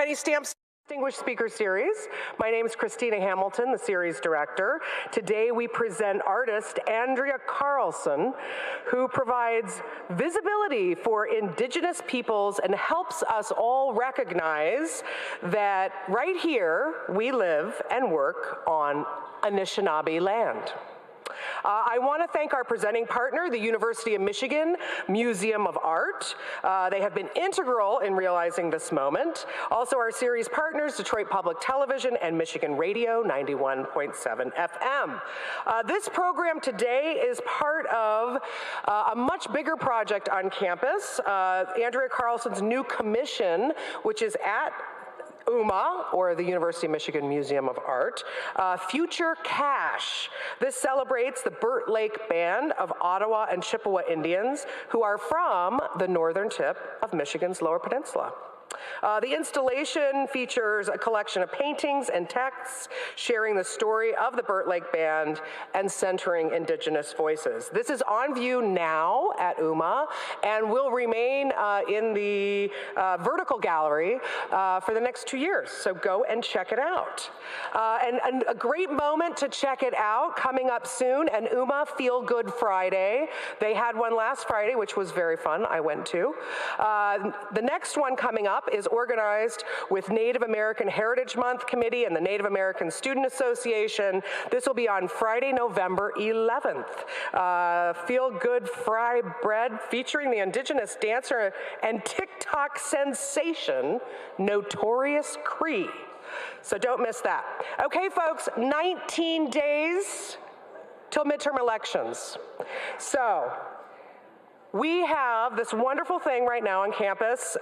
Many Stamps Distinguished Speaker Series. My name is Christina Hamilton, the series director. Today we present artist Andrea Carlson, who provides visibility for Indigenous peoples and helps us all recognize that right here we live and work on Anishinaabe land. I want to thank our presenting partner, the University of Michigan Museum of Art. They have been integral in realizing this moment. Also our series partners, Detroit Public Television and Michigan Radio 91.7 FM. This program today is part of a much bigger project on campus, Andrea Carlson's new commission, which is at UMA, or the University of Michigan Museum of Art, Future Cache. This celebrates the Burt Lake Band of Ottawa and Chippewa Indians who are from the northern tip of Michigan's Lower Peninsula. The installation features a collection of paintings and texts sharing the story of the Burt Lake Band and centering Indigenous voices. This is on view now at UMA and will remain in the vertical gallery for the next 2 years, so go and check it out. And a great moment to check it out coming up soon, an UMA Feel Good Friday. They had one last Friday, which was very fun, I went to. The next one coming up is organized with Native American Heritage Month Committee and the Native American Student Association. This will be on Friday, November 11th. Feel Good Fry Bread featuring the Indigenous dancer and TikTok sensation, Notorious Cree. So don't miss that. Okay, folks, 19 days till midterm elections. So we have this wonderful thing right now on campus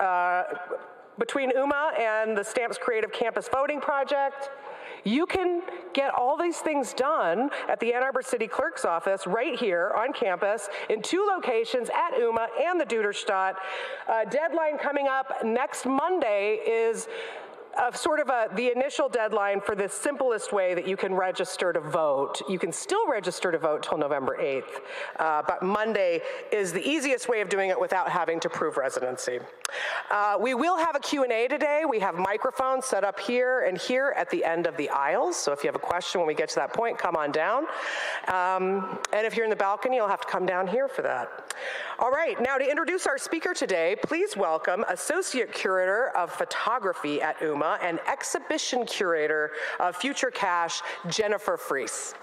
between UMA and the Stamps Creative Campus Voting Project. You can get all these things done at the Ann Arbor City Clerk's office right here on campus in 2 locations at UMA and the Duderstadt. Deadline coming up next Monday is the initial deadline for the simplest way that you can register to vote. You can still register to vote till November 8th, but Monday is the easiest way of doing it without having to prove residency. We will have a Q&A today. We have microphones set up here and here at the end of the aisles, so if you have a question when we get to that point, come on down. And if you're in the balcony, you'll have to come down here for that. All right, now to introduce our speaker today, please welcome Associate Curator of Photography at UMA and Exhibition Curator of Future Cache, Jennifer Fries.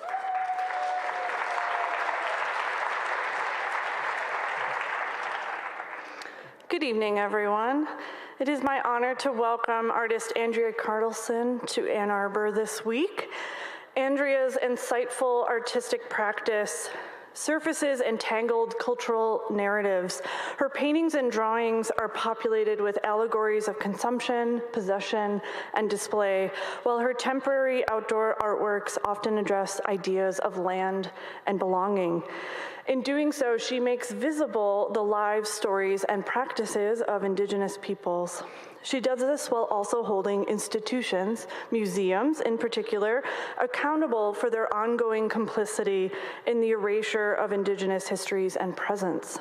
Good evening, everyone. It is my honor to welcome artist Andrea Carlson to Ann Arbor this week. Andrea's insightful artistic practice surfaces entangled cultural narratives. Her paintings and drawings are populated with allegories of consumption, possession, and display, while her temporary outdoor artworks often address ideas of land and belonging. In doing so, she makes visible the lives, stories, and practices of Indigenous peoples. She does this while also holding institutions, museums in particular, accountable for their ongoing complicity in the erasure of Indigenous histories and presence.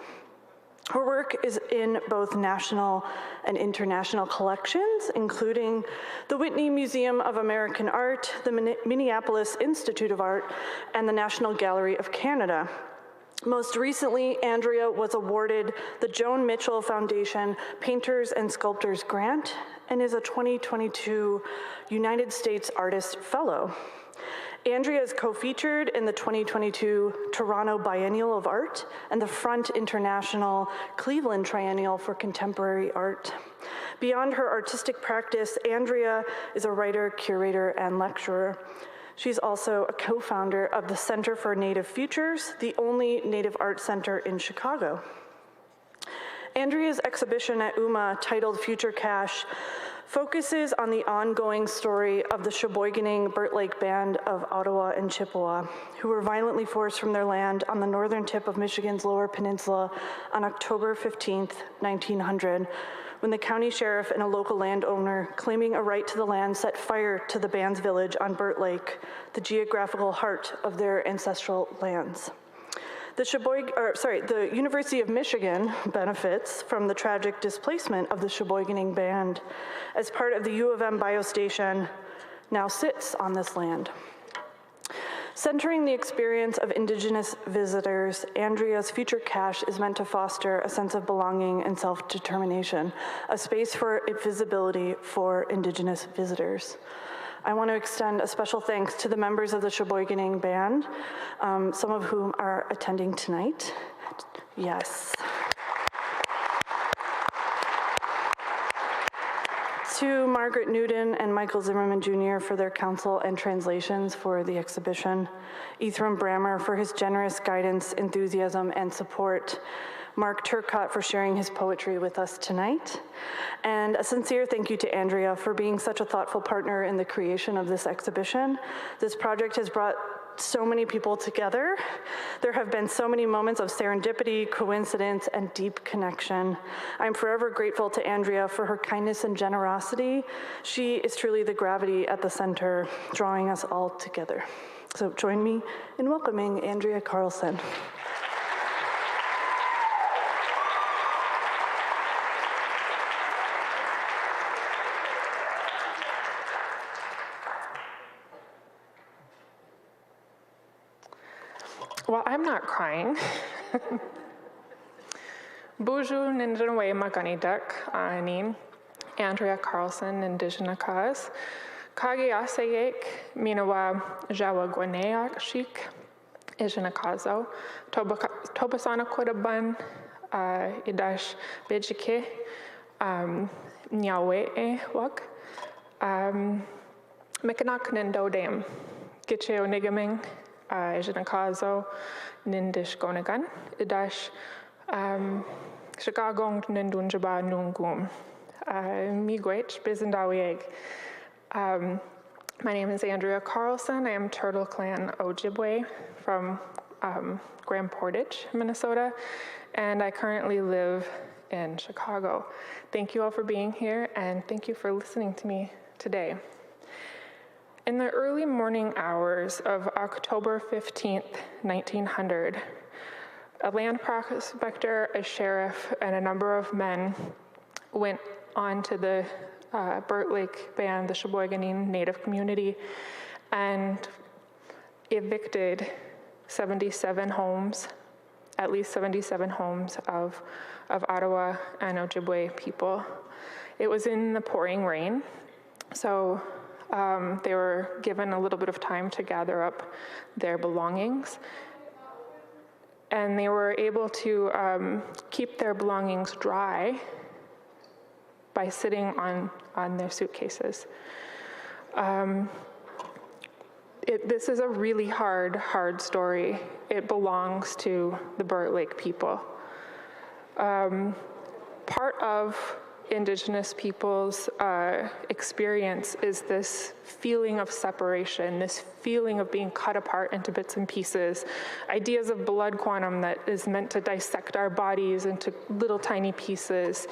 Her work is in both national and international collections, including the Whitney Museum of American Art, the Minneapolis Institute of Art, and the National Gallery of Canada. Most recently, Andrea was awarded the Joan Mitchell Foundation Painters and Sculptors Grant and is a 2022 United States Artist Fellow. Andrea is co-featured in the 2022 Toronto Biennial of Art and the Front International Cleveland Triennial for Contemporary Art. Beyond her artistic practice, Andrea is a writer, curator, and lecturer. She's also a co-founder of the Center for Native Futures, the only Native art center in Chicago. Andrea's exhibition at UMA, titled Future Cache, focuses on the ongoing story of the Sheboyganing Burt Lake Band of Ottawa and Chippewa, who were violently forced from their land on the northern tip of Michigan's Lower Peninsula on October 15th, 1900, when the county sheriff and a local landowner claiming a right to the land set fire to the band's village on Burt Lake, the geographical heart of their ancestral lands. The University of Michigan benefits from the tragic displacement of the Sheboyganing Band, as part of the U of M biostation now sits on this land. Centering the experience of Indigenous visitors, Andrea's future cache is meant to foster a sense of belonging and self-determination, a space for visibility for Indigenous visitors. I want to extend a special thanks to the members of the Sheboyganing Band, some of whom are attending tonight. Yes. To Margaret Newton and Michael Zimmerman Jr. for their counsel and translations for the exhibition, Ethram Brammer for his generous guidance, enthusiasm, and support, Mark Turcott for sharing his poetry with us tonight, and a sincere thank you to Andrea for being such a thoughtful partner in the creation of this exhibition. This project has brought so many people together. There have been so many moments of serendipity, coincidence, and deep connection. I'm forever grateful to Andrea for her kindness and generosity. She is truly the gravity at the center, drawing us all together. So join me in welcoming Andrea Carlson. Well, I'm not crying. Buju Ninjanwe Maganidak Anin, Andrea Carlson, Indigenous Cause, Kagiasayek, Minawa Jawa Gwaneak Shik, Ijinakazo, Tobasana Kodaban, Idash Bijike, Nyawe Wak, Mekanak Nindodam, Gicheo Nigaming, Ijinakazo, Nindish Gonagan, Idash Chicagong Nindunjaba Nungum, Miigwech Bizendawieg. My name is Andrea Carlson. I am Turtle Clan Ojibwe from Grand Portage, Minnesota, and I currently live in Chicago. Thank you all for being here, and thank you for listening to me today. In the early morning hours of October 15th, 1900, a land prospector, a sheriff, and a number of men went on to the Burt Lake Band, the Sheboyganing Native community, and evicted 77 homes, at least 77 homes of Ottawa and Ojibwe people. It was in the pouring rain, so they were given a little bit of time to gather up their belongings, and they were able to keep their belongings dry by sitting on their suitcases. This is a really hard story. It belongs to the Burt Lake people. Part of Indigenous people's experience is this feeling of separation, this feeling of being cut apart into bits and pieces, ideas of blood quantum that is meant to dissect our bodies into little tiny pieces,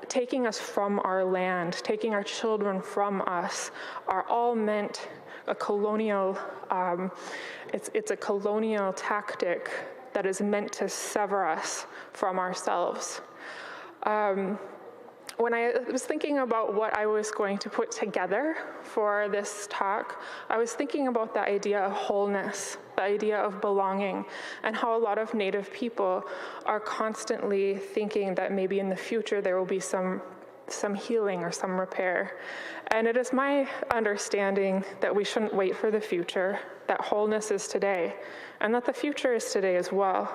taking us from our land, taking our children from us, are all meant a colonial, it's a colonial tactic that is meant to sever us from ourselves. When I was thinking about what I was going to put together for this talk, I was thinking about the idea of wholeness, the idea of belonging, and how a lot of Native people are constantly thinking that maybe in the future there will be some healing or some repair. And it is my understanding that we shouldn't wait for the future, that wholeness is today, and that the future is today as well.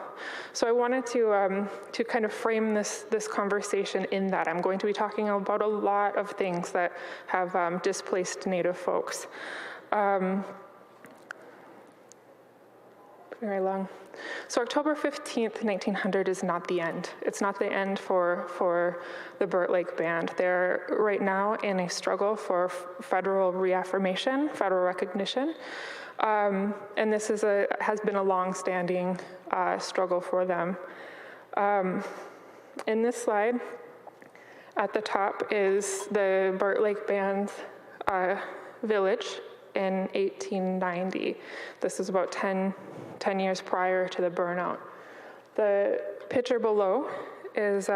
So I wanted to kind of frame this conversation in that. I'm going to be talking about a lot of things that have displaced Native folks. Very long. So October 15th, 1900 is not the end. It's not the end for the Burt Lake Band. They're right now in a struggle for federal reaffirmation, federal recognition. And this has been a long-standing struggle for them. In this slide, at the top is the Burt Lake Band's village in 1890. This is about 10 years prior to the burnout. The picture below is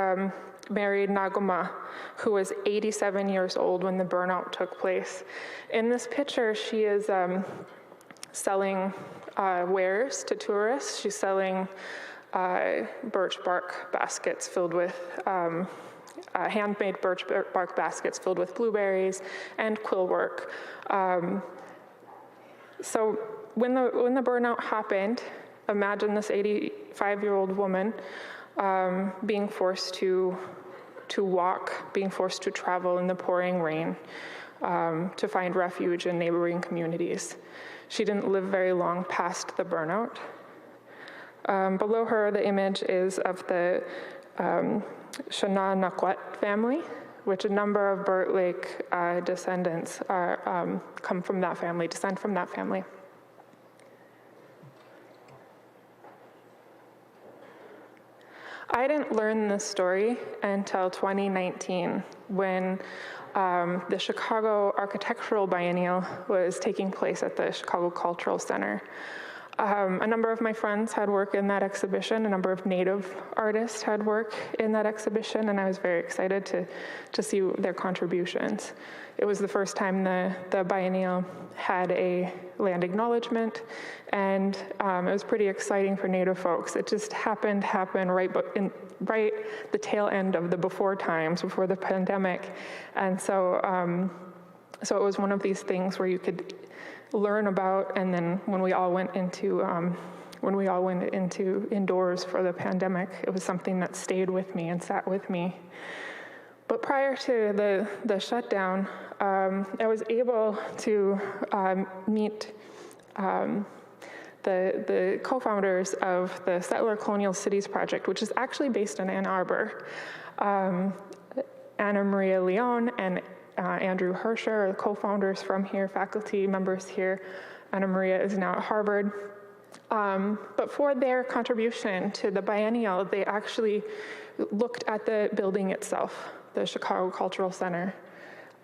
Mary Nagoma, who was 87 years old when the burnout took place. In this picture, she is selling wares to tourists. She's selling birch bark baskets filled with handmade birch bark baskets filled with blueberries and quill work. So when the burnout happened, imagine this 85-year-old woman being forced to walk, being forced to travel in the pouring rain to find refuge in neighboring communities. She didn't live very long past the burnout. Below her, the image is of the Shananakwat family, which a number of Burt Lake descendants come from that family, descend from that family. I didn't learn this story until 2019 when the Chicago Architectural Biennial was taking place at the Chicago Cultural Center. A number of my friends had work in that exhibition. A number of Native artists had work in that exhibition, and I was very excited to see their contributions. It was the first time the biennial had a land acknowledgement, and it was pretty exciting for Native folks. It just happened right the tail end of the before times, before the pandemic, and so it was one of these things where you could learn about, and then when we all went into indoors for the pandemic, it was something that stayed with me and sat with me. But prior to the shutdown, I was able to meet the co-founders of the Settler Colonial Cities Project, which is actually based in Ann Arbor. Anna Maria Leon and Andrew Herscher are the co-founders from here, faculty members here. Anna Maria is now at Harvard. But for their contribution to the biennial, they actually looked at the building itself, the Chicago Cultural Center.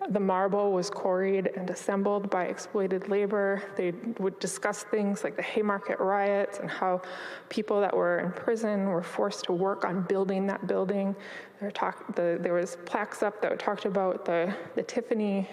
The marble was quarried and assembled by exploited labor. They would discuss things like the Haymarket riots and how people that were in prison were forced to work on building that building. There was plaques up that talked about the Tiffany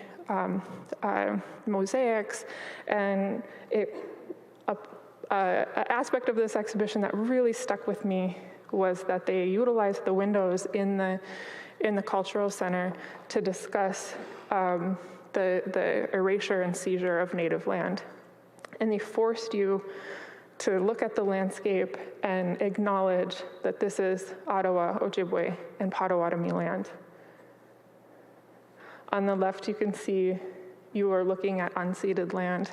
mosaics, and an aspect of this exhibition that really stuck with me was that they utilized the windows in the Cultural Center to discuss the erasure and seizure of native land. And they forced you to look at the landscape and acknowledge that this is Ottawa, Ojibwe, and Potawatomi land. On the left, you can see you are looking at unceded land.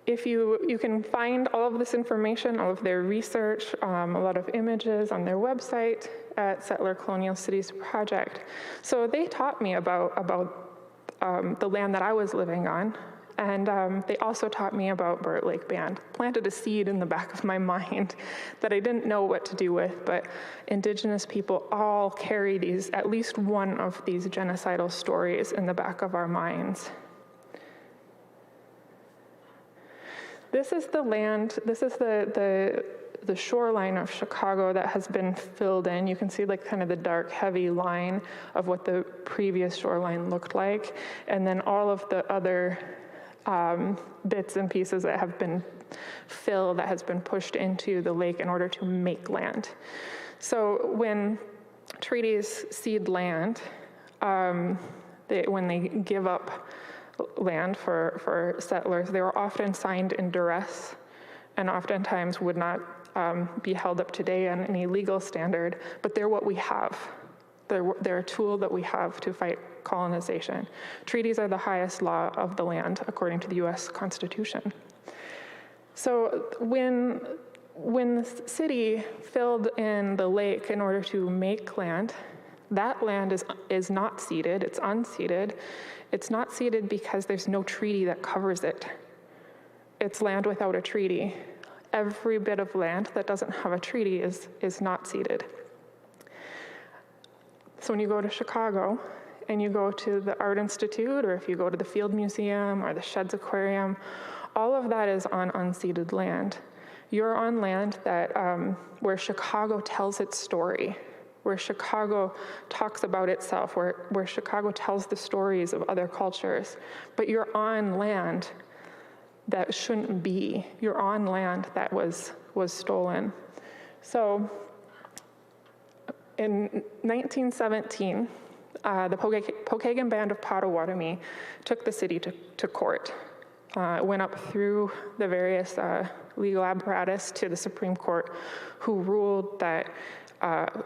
If you can find all of this information, all of their research, a lot of images on their website at Settler Colonial Cities Project. So they taught me about the land that I was living on, and they also taught me about Burt Lake Band. Planted a seed in the back of my mind that I didn't know what to do with, but Indigenous people all carry at least one of these genocidal stories in the back of our minds. This is the land, this is the shoreline of Chicago that has been filled in. You can see like kind of the dark, heavy line of what the previous shoreline looked like. And then all of the other bits and pieces that have been filled, that has been pushed into the lake in order to make land. So when treaties cede land, when they give up land for settlers, they were often signed in duress and oftentimes would not be held up today on any legal standard, but they're what we have. They're a tool that we have to fight colonization. Treaties are the highest law of the land, according to the US Constitution. So when the city filled in the lake in order to make land, that land is not ceded, it's unceded. It's not ceded because there's no treaty that covers it. It's land without a treaty. Every bit of land that doesn't have a treaty is not ceded. So when you go to Chicago, and you go to the Art Institute, or if you go to the Field Museum or the Sheds Aquarium, all of that is on unceded land. You're on land that where Chicago tells its story, where Chicago talks about itself, where Chicago tells the stories of other cultures, but you're on land that shouldn't be. You're on land that was stolen. So in 1917, the Pokagon Band of Potawatomi took the city to court. Went up through the various legal apparatus to the Supreme Court, who ruled that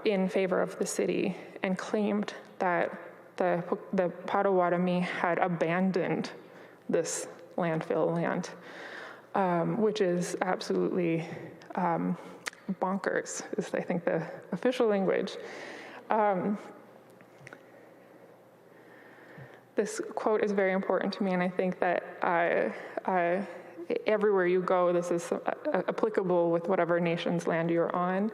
in favor of the city and claimed that the Potawatomi had abandoned this landfill land, which is absolutely bonkers, is I think the official language. This quote is very important to me, and I think that everywhere you go, this is applicable with whatever nation's land you're on.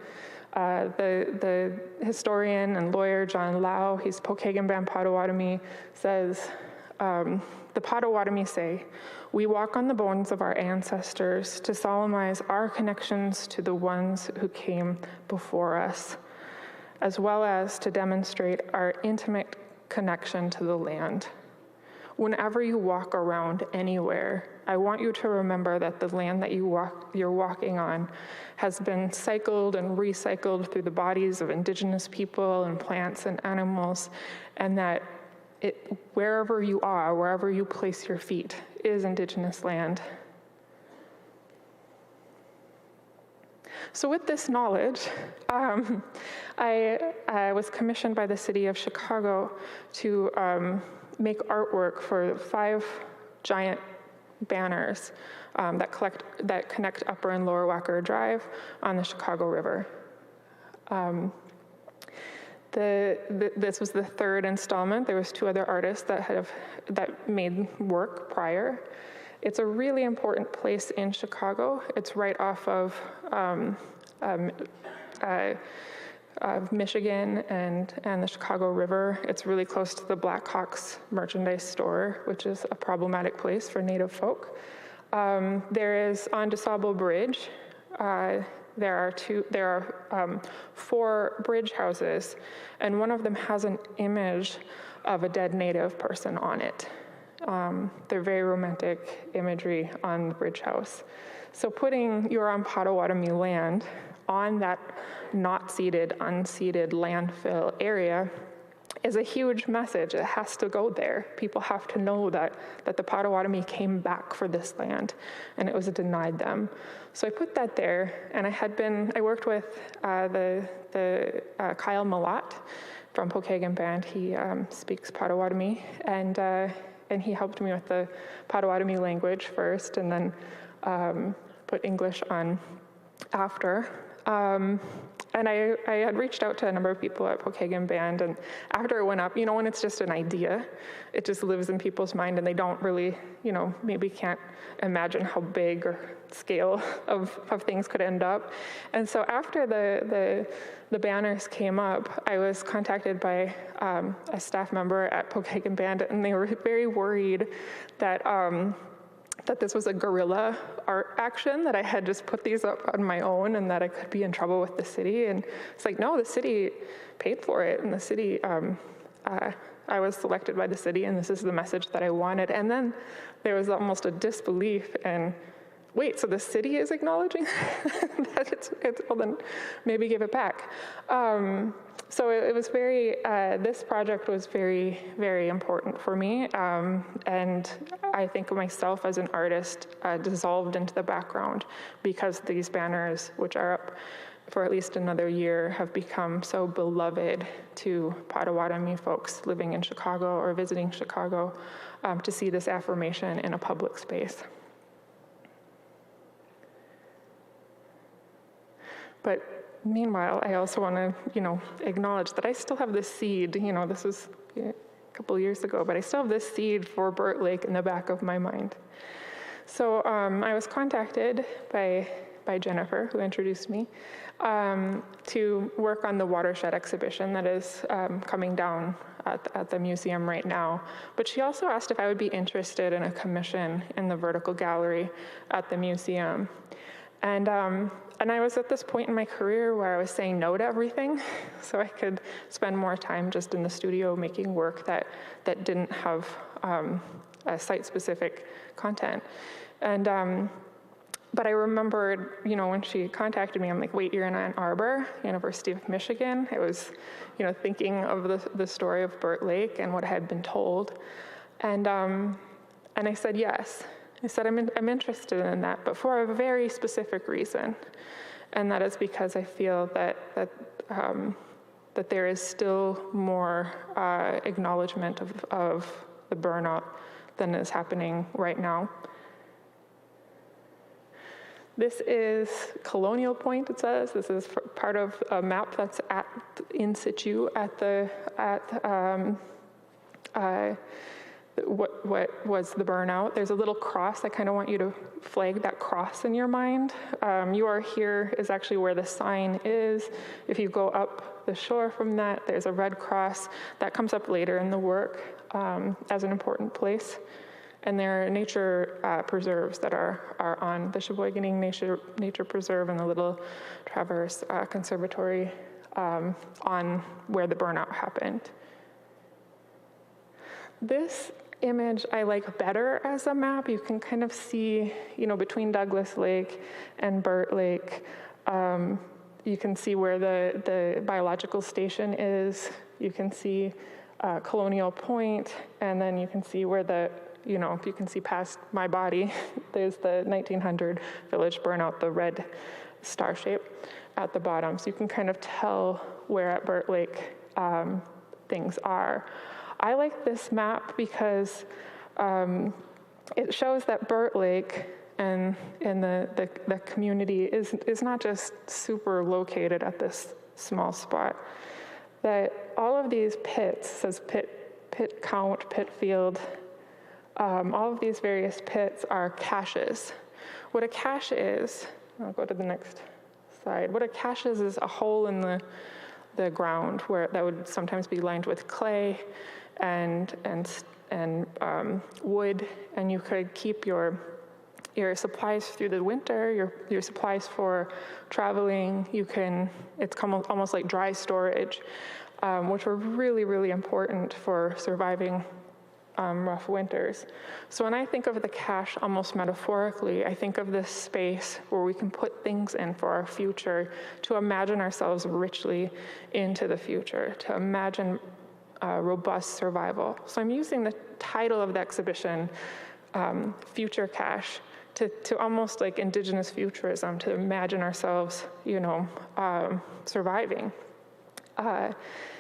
The historian and lawyer John Lau, he's Pokagon Band Potawatomi, says, the Potawatomi say, "We walk on the bones of our ancestors to solemnize our connections to the ones who came before us, as well as to demonstrate our intimate connection to the land. Whenever you walk around anywhere, I want you to remember that the land that you're walking on has been cycled and recycled through the bodies of indigenous people and plants and animals, and that wherever you are, wherever you place your feet, is indigenous land." So with this knowledge, I was commissioned by the city of Chicago to make artwork for 5 giant banners that connect Upper and Lower Wacker Drive on the Chicago River. This was the 3rd installment. There was 2 other artists that made work prior. It's a really important place in Chicago. It's right off of Michigan and the Chicago River. It's really close to the Blackhawks merchandise store, which is a problematic place for Native folk. There is on DuSable Bridge. There are 4 bridge houses, and one of them has an image of a dead Native person on it. They're very romantic imagery on the bridge house. So putting You're on Potawatomi land on that not ceded, unceded landfill area is a huge message. It has to go there. People have to know that the Potawatomi came back for this land and it was denied them. So I put that there, and I worked with the Kyle Malat from Pokagon Band. He speaks Potawatomi, and he helped me with the Potawatomi language first, and then put English on after. And I had reached out to a number of people at Pokagon Band, and after it went up, when it's just an idea, it just lives in people's mind, and they don't really, maybe can't imagine how big or scale of things could end up. And so after the banners came up, I was contacted by a staff member at Pokagon Band, and they were very worried that this was a guerrilla art action, that I had just put these up on my own and that I could be in trouble with the city. And it's like, no, the city paid for it, and the city, I was selected by the city, and this is the message that I wanted. And then there was almost a disbelief, and wait, so the city is acknowledging that it's well, then maybe give it back. So it was this project was very, very important for me. And I think of myself as an artist dissolved into the background because these banners, which are up for at least another year, have become so beloved to Potawatomi folks living in Chicago or visiting Chicago to see this affirmation in a public space. But meanwhile, I also want to, acknowledge that I still have this seed. This was a couple years ago, but I still have this seed for Burt Lake in the back of my mind. So I was contacted by by Jennifer, who introduced me, to work on the watershed exhibition that is coming down at the museum right now. But she also asked if I would be interested in a commission in the vertical gallery at the museum. And I was at this point in my career where I was saying no to everything, so I could spend more time just in the studio making work that didn't have a site-specific content. And but I remembered, when she contacted me, I'm like, wait, you're in Ann Arbor, University of Michigan. I was, thinking of the story of Burt Lake and what I had been told. And I said yes. I said, I'm interested in that, but for a very specific reason. And that is because I feel that there is still more acknowledgement of the burnout than is happening right now. This is Colonial Point, it says. This is part of a map that's in situ what was the burnout. There's a little cross. I kind of want you to flag that cross in your mind. You are here is actually where the sign is. If you go up the shore from that, there's a red cross. That comes up later in the work as an important place. And there are nature preserves that are on the Sheboygan Nature Preserve and the Little Traverse Conservatory on where the burnout happened. This image I like better as a map. You can kind of see, between Douglas Lake and Burt Lake, you can see where the biological station is. You can see Colonial Point, and then you can see where if you can see past my body, there's the 1900 village burnout, the red star shape at the bottom. So you can kind of tell where at Burt Lake things are. I like this map because it shows that Burt Lake and the community is not just super located at this small spot. That all of these pits, says pit count, pit field, all of these various pits are caches. What a cache is, I'll go to the next slide. What a cache is a hole in the ground where that would sometimes be lined with clay and wood, and you could keep your supplies through the winter, your supplies for traveling. It's almost like dry storage, which were really, really important for surviving rough winters. So when I think of the cache almost metaphorically, I think of this space where we can put things in for our future, to imagine ourselves richly into the future, to imagine robust survival. So I'm using the title of the exhibition, Future Cache, to almost like indigenous futurism, to imagine ourselves, surviving.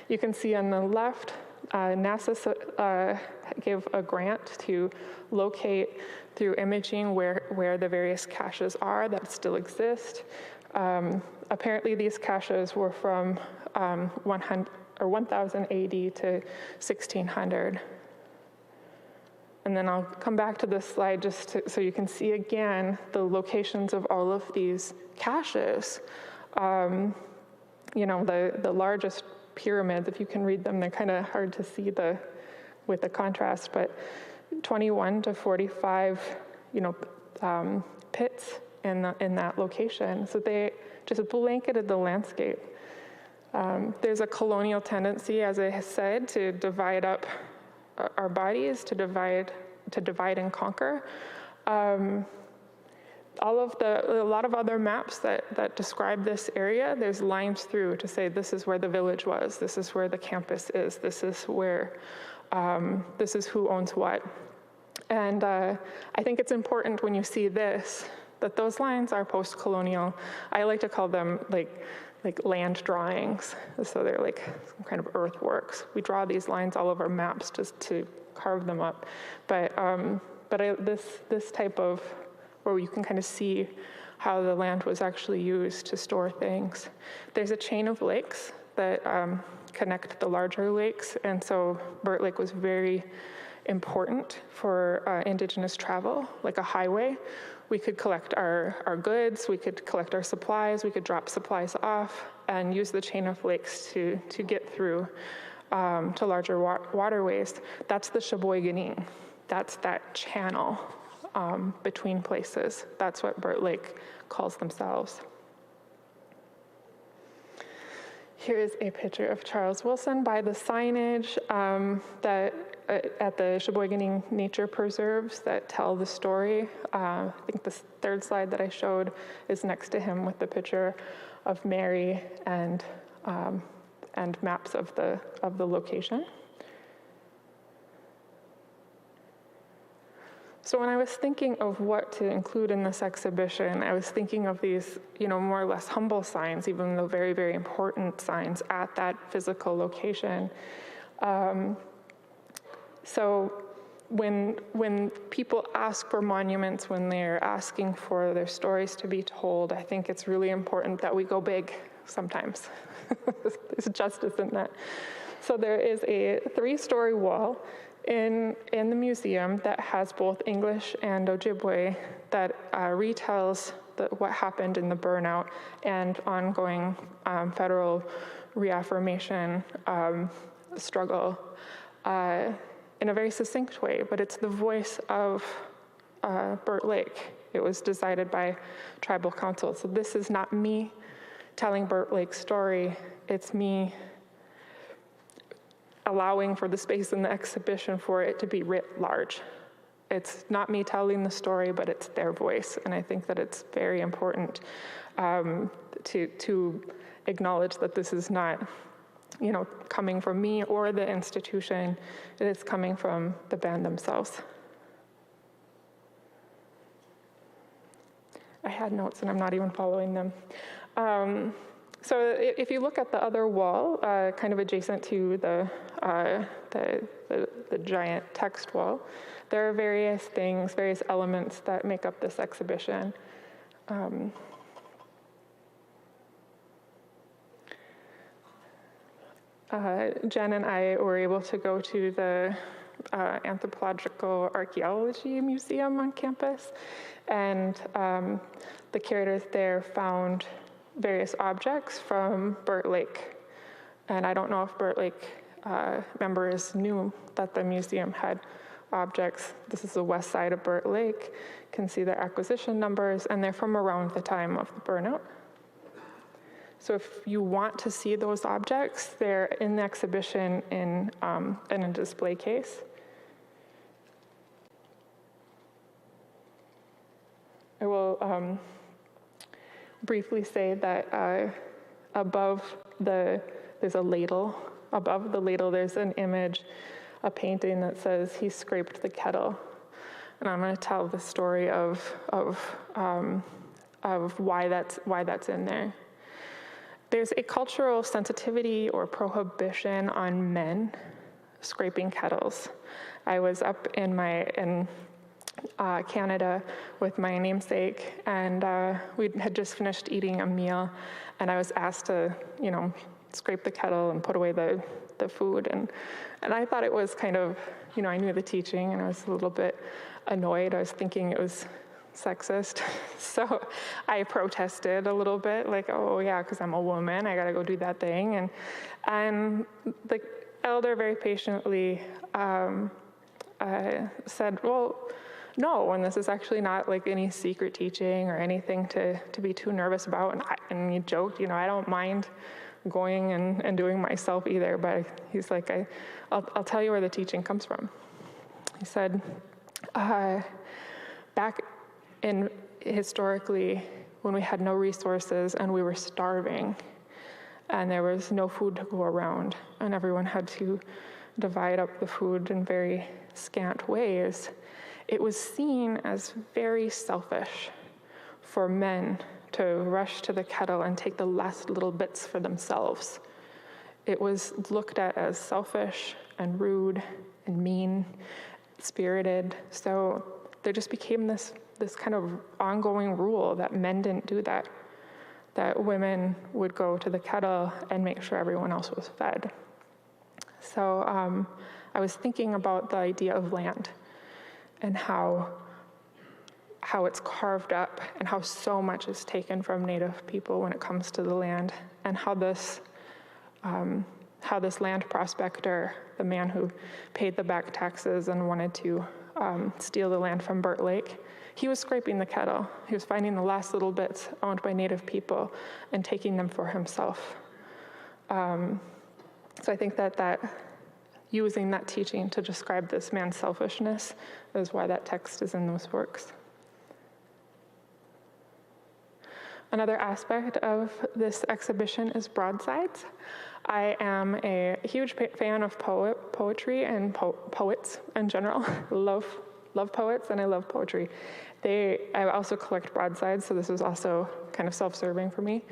You can see on the left, NASA gave a grant to locate through imaging where the various caches are that still exist. Apparently these caches were from 1000 AD to 1600. And then I'll come back to this slide just so you can see again the locations of all of these caches. The largest pyramids, if you can read them, they're kind of hard to see with the contrast, but 21 to 45, pits in that location. So they just blanketed the landscape. There's a colonial tendency, as I said, to divide up our bodies, to divide and conquer. A lot of other maps that describe this area, there's lines through to say this is where the village was, this is where the campus is, this is where, this is who owns what. And I think it's important when you see this, that those lines are post-colonial. I like to call them like land drawings. So they're like some kind of earthworks. We draw these lines all over maps just to carve them up. But this type of, where you can kind of see how the land was actually used to store things. There's a chain of lakes that connect the larger lakes, and so Burt Lake was very important for Indigenous travel, like a highway. We could collect our goods, we could collect our supplies, we could drop supplies off and use the chain of lakes to get through to larger waterways. That's the Sheboyganing. That's that channel between places. That's what Burt Lake calls themselves. Here's a picture of Charles Wilson by the signage at the Sheboyganing Nature Preserves that tell the story. I think the third slide that I showed is next to him with the picture of Mary and maps of the location. So when I was thinking of what to include in this exhibition, I was thinking of these, more or less humble signs, even though very, very important signs at that physical location. So when people ask for monuments, when they're asking for their stories to be told, I think it's really important that we go big sometimes. There's justice in that. So there is a 3-story wall in the museum that has both English and Ojibwe that retells what happened in the burnout and ongoing federal reaffirmation struggle in a very succinct way, but it's the voice of Burt Lake. It was decided by tribal council. So this is not me telling Burt Lake's story, it's me allowing for the space in the exhibition for it to be writ large. It's not me telling the story, but it's their voice. And I think that it's very important to acknowledge that this is not, coming from me or the institution. It is coming from the band themselves. I had notes and I'm not even following them. So if you look at the other wall, kind of adjacent to the giant text wall, there are various things, various elements that make up this exhibition. Jen and I were able to go to the Anthropological Archaeology Museum on campus, and the curators there found various objects from Burt Lake. And I don't know if Burt Lake members knew that the museum had objects. This is the west side of Burt Lake. You can see the acquisition numbers, and they're from around the time of the burnout. So if you want to see those objects, they're in the exhibition in a display case. I will briefly say that there's a ladle. Above the ladle, there's an image, a painting that says, "He scraped the kettle." And I'm going to tell the story of why that's in there. There's a cultural sensitivity or prohibition on men scraping kettles. I was up in Canada with my namesake, and we had just finished eating a meal, and I was asked to, scrape the kettle and put away the food, and I thought it was kind of, I knew the teaching, and I was a little bit annoyed. I was thinking it was sexist, so I protested a little bit, like, oh yeah, because I'm a woman, I gotta go do that thing, and the elder very patiently said, well, no, and this is actually not like any secret teaching or anything to be too nervous about. And he joked, I don't mind going and doing myself either, but he's like, I'll tell you where the teaching comes from. He said, back in historically, when we had no resources and we were starving and there was no food to go around and everyone had to divide up the food in very scant ways, it was seen as very selfish for men to rush to the kettle and take the last little bits for themselves. It was looked at as selfish and rude and mean-spirited. So there just became this kind of ongoing rule that men didn't do that women would go to the kettle and make sure everyone else was fed. So I was thinking about the idea of land and how it's carved up and how so much is taken from Native people when it comes to the land, and how this land prospector, the man who paid the back taxes and wanted to steal the land from Burt Lake, he was scraping the kettle. He was finding the last little bits owned by Native people and taking them for himself. So I think that using that teaching to describe this man's selfishness is why that text is in those works. Another aspect of this exhibition is broadsides. I am a huge fan of poetry and poets in general. love poets, and I love poetry. I also collect broadsides, so this is also kind of self-serving for me.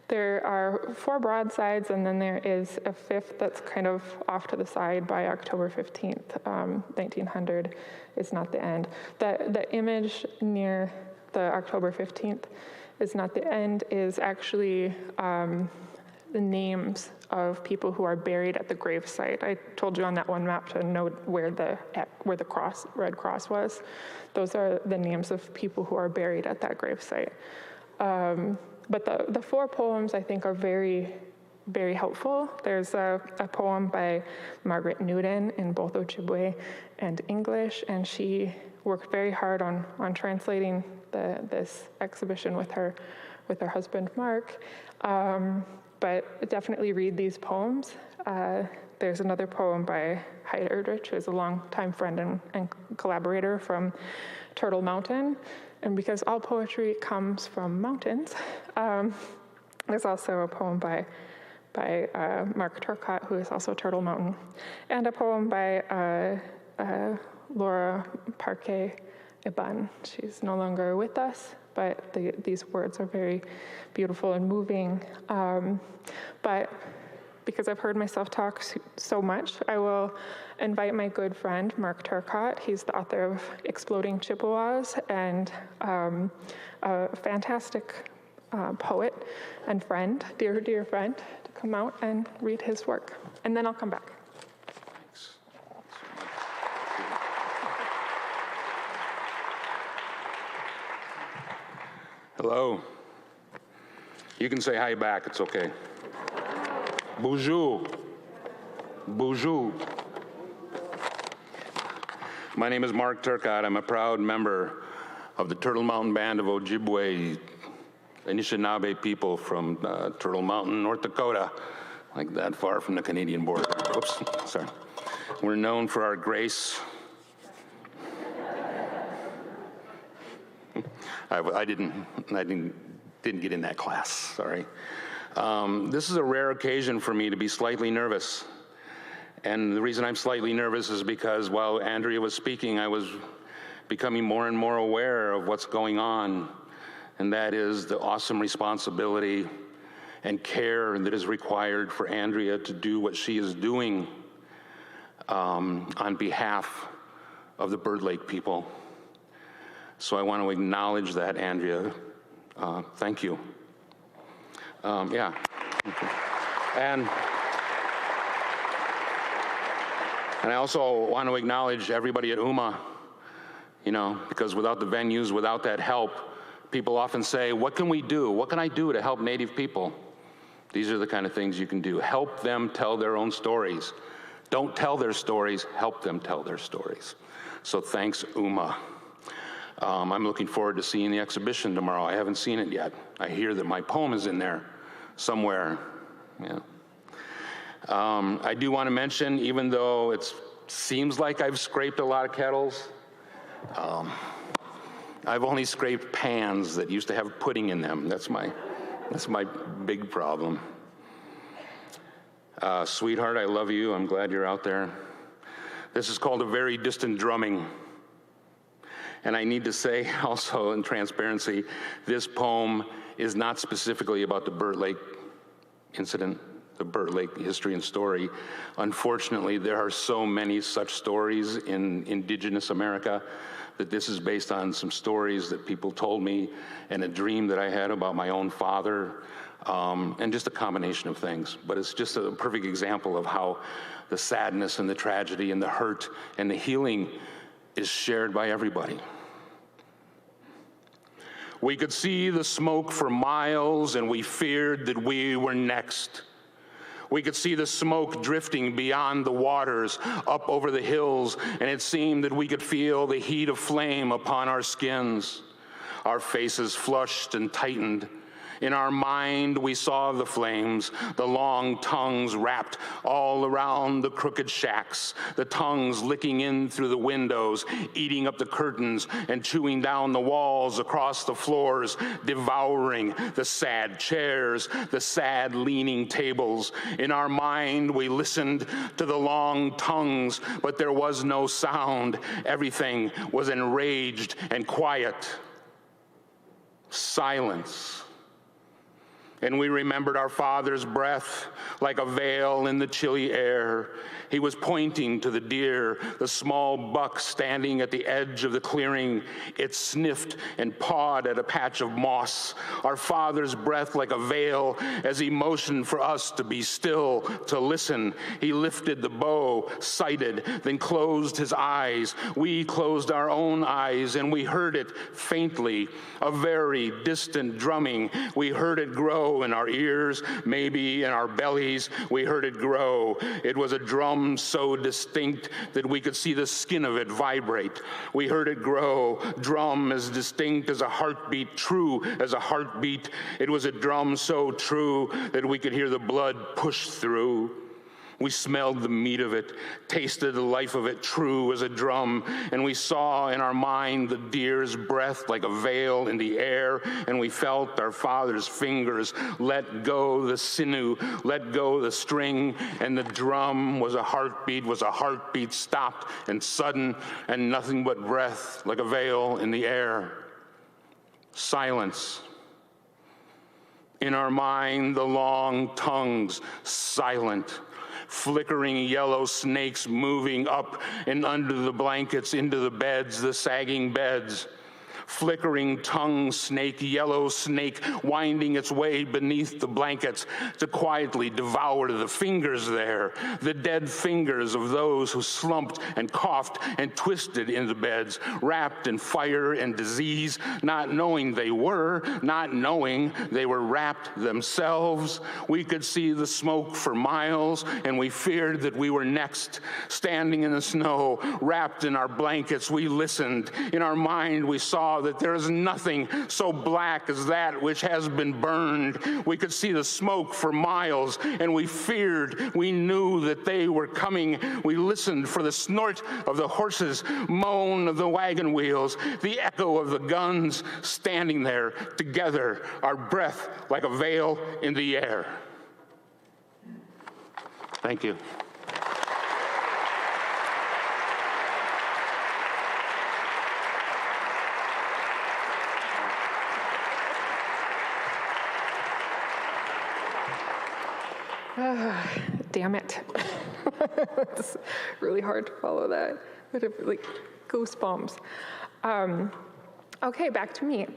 There are 4 broadsides, and then there is a 5th that's kind of off to the side by October 15th, 1900 is not the end. The image near the October 15th is not the end, is actually the names of people who are buried at the grave site. I told you on that one map to note where the red cross was. Those are the names of people who are buried at that grave site. But the 4 poems, I think, are very, very helpful. There's a poem by Margaret Newton in both Ojibwe and English, and she worked very hard on translating this exhibition with her husband, Mark. But definitely read these poems. There's another poem by Hyde Erdrich, who is a longtime friend and collaborator from Turtle Mountain. And because all poetry comes from mountains, there's also a poem by Mark Turcott, who is also Turtle Mountain, and a poem by Laura Parquet Iban. She's no longer with us, but these words are very beautiful and moving. But because I've heard myself talk so much, I will invite my good friend, Mark Turcott. He's the author of Exploding Chippewas and a fantastic poet and friend, dear friend, to come out and read his work. And then I'll come back. Thanks. Hello. You can say hi back, it's okay. Bonjour. Bonjour. My name is Mark Turcott. I'm a proud member of the Turtle Mountain Band of Ojibwe, Anishinaabe people from Turtle Mountain, North Dakota, like that far from the Canadian border. Oops, sorry. We're known for our grace. I didn't get in that class, sorry. This is a rare occasion for me to be slightly nervous. And the reason I'm slightly nervous is because while Andrea was speaking, I was becoming more and more aware of what's going on, and that is the awesome responsibility and care that is required for Andrea to do what she is doing on behalf of the Bird Lake people. So I want to acknowledge that, Andrea. Thank you. Yeah. And I also want to acknowledge everybody at UMA, because without the venues, without that help, people often say, what can we do? What can I do to help Native people? These are the kind of things you can do. Help them tell their own stories. Don't tell their stories, help them tell their stories. So thanks, UMA. I'm looking forward to seeing the exhibition tomorrow. I haven't seen it yet. I hear that my poem is in there somewhere. Yeah. I do want to mention, even though it seems like I've scraped a lot of kettles, I've only scraped pans that used to have pudding in them. That's my big problem. Sweetheart, I love you. I'm glad you're out there. This is called A Very Distant Drumming. And I need to say also in transparency, this poem is not specifically about the Burt Lake incident, the Burt Lake history and story. Unfortunately, there are so many such stories in Indigenous America that this is based on some stories that people told me and a dream that I had about my own father. and just a combination of things. But it's just a perfect example of how the sadness and the tragedy and the hurt and the healing is shared by everybody. We could see the smoke for miles, and we feared that we were next. We could see the smoke drifting beyond the waters, up over the hills, and it seemed that we could feel the heat of flame upon our skins. Our faces flushed and tightened. In our mind, we saw the flames, the long tongues wrapped all around the crooked shacks, the tongues licking in through the windows, eating up the curtains and chewing down the walls across the floors, devouring the sad chairs, the sad leaning tables. In our mind, we listened to the long tongues, but there was no sound. Everything was enraged and quiet. Silence. And we remembered our father's breath like a veil in the chilly air. He was pointing to the deer, the small buck standing at the edge of the clearing. It sniffed and pawed at a patch of moss. Our father's breath like a veil as he motioned for us to be still, to listen. He lifted the bow, sighted, then closed his eyes. We closed our own eyes, and we heard it faintly, a very distant drumming. We heard it grow in our ears, maybe in our bellies. We heard it grow. It was a drum so distinct that we could see the skin of it vibrate. We heard it grow. Drum as distinct as a heartbeat, true as a heartbeat. It was a drum so true that we could hear the blood push through. We smelled the meat of it, tasted the life of it, true as a drum, and we saw in our mind the deer's breath like a veil in the air, and we felt our father's fingers let go the sinew, let go the string, and the drum was a heartbeat stopped and sudden, and nothing but breath like a veil in the air. Silence. In our mind, the long tongues, silent. Flickering yellow snakes moving up and under the blankets into the beds, the sagging beds. Flickering tongue snake, yellow snake, winding its way beneath the blankets to quietly devour the fingers there, the dead fingers of those who slumped and coughed and twisted in the beds, wrapped in fire and disease, not knowing they were wrapped themselves. We could see the smoke for miles, and we feared that we were next. Standing in the snow, wrapped in our blankets, we listened. In our mind, we saw that there is nothing so black as that which has been burned. We could see the smoke for miles, and we feared. We knew that they were coming. We listened for the snort of the horses, moan of the wagon wheels, the echo of the guns, standing there together, our breath like a veil in the air. Thank you. Damn it. It's really hard to follow that. Like goosebumps. Okay, back to me.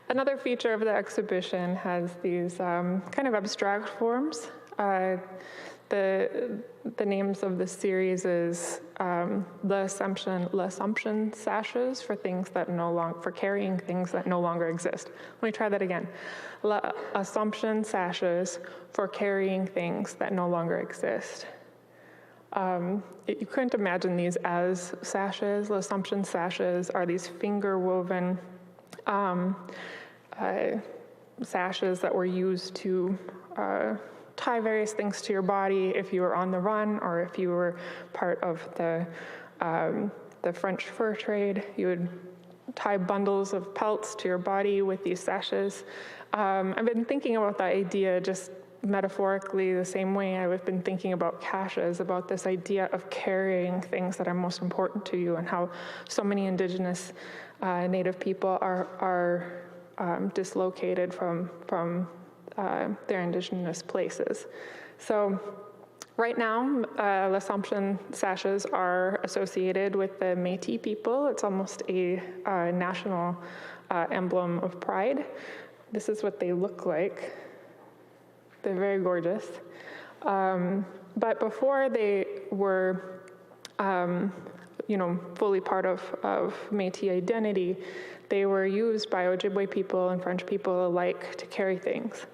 Another feature of the exhibition has these kind of abstract forms. The names of the series is L'Assomption sashes for things that for carrying things that no longer exist. Let me try that again. L'Assomption sashes for carrying things that no longer exist. You couldn't imagine these as sashes. L'Assomption sashes are these finger-woven sashes that were used to tie various things to your body if you were on the run or if you were part of the French fur trade. You would tie bundles of pelts to your body with these sashes. I've been thinking about that idea just metaphorically the same way I've been thinking about caches, about this idea of carrying things that are most important to you, and how so many Indigenous Native people are dislocated from their Indigenous places. So right now, L'Assomption sashes are associated with the Métis people. It's almost a national emblem of pride. This is what they look like. They're very gorgeous. But before they were, fully part of Métis identity, they were used by Ojibwe people and French people alike to carry things.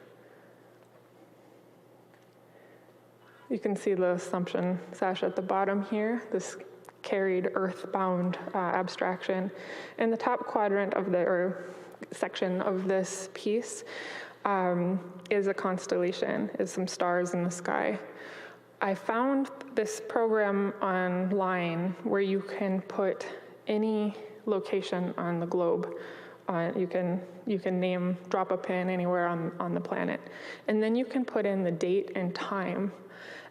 You can see the Assumption sash at the bottom here, this carried earthbound abstraction. In the top quadrant of section of this piece is a constellation, is some stars in the sky. I found this program online where you can put any location on the globe. You can drop a pin anywhere on the planet, and then you can put in the date and time,